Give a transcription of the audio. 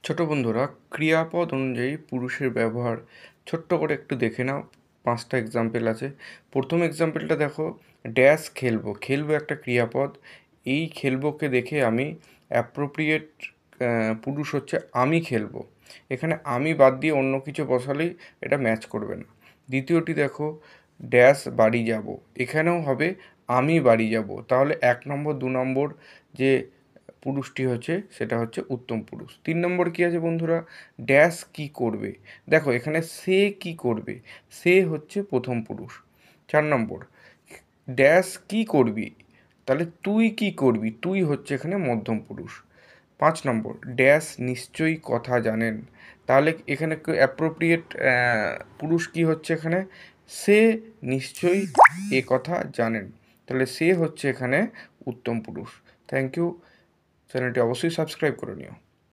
ছোট বন্ধুরা, ক্রিয়াপদ অনুযায়ী পুরুষের ব্যবহার ছোট্ট করে একটু দেখে নাও। 5টা এক্সাম্পল আছে। প্রথম এক্সাম্পলটা দেখো, ড্যাশ খেলবো। খেলবো একটা ক্রিয়াপদ। এই খেলবোকে দেখে আমি অ্যাপ্রোপ্রিয়েট পুরুষ হচ্ছে আমি খেলবো। এখানে আমি বাদ দিয়ে অন্য কিছু বসালেই এটা ম্যাচ করবে না। দ্বিতীয়টি দেখো, ড্যাশ বাড়ি যাব। এখানেও হবে আমি বাড়ি যাব। তাহলে 1 নম্বর 2 নম্বর যে পুরুষটি হচ্ছে সেটা হচ্ছে উত্তম পুরুষ। 3 নম্বর কী আছে বন্ধুরা, ড্যাশ কি করবে। দেখো এখানে সে কি করবে, সে হচ্ছে প্রথম পুরুষ। 4 নম্বর, ড্যাশ কি করবি, তাহলে তুই কি করবি, তুই হচ্ছে এখানে মধ্যম পুরুষ। 5 নম্বর, ড্যাশ নিশ্চয়ই কথা জানেন। তাহলে এখানে অ্যাপ্রোপ্রিয়েট পুরুষ কি হচ্ছে এখানে, সে নিশ্চয়ই এ কথা জানেন। তাহলে সে হচ্ছে এখানে উত্তম পুরুষ। Thank you. চ্যানেলটি অবশ্যই সাবস্ক্রাইব করে নিও।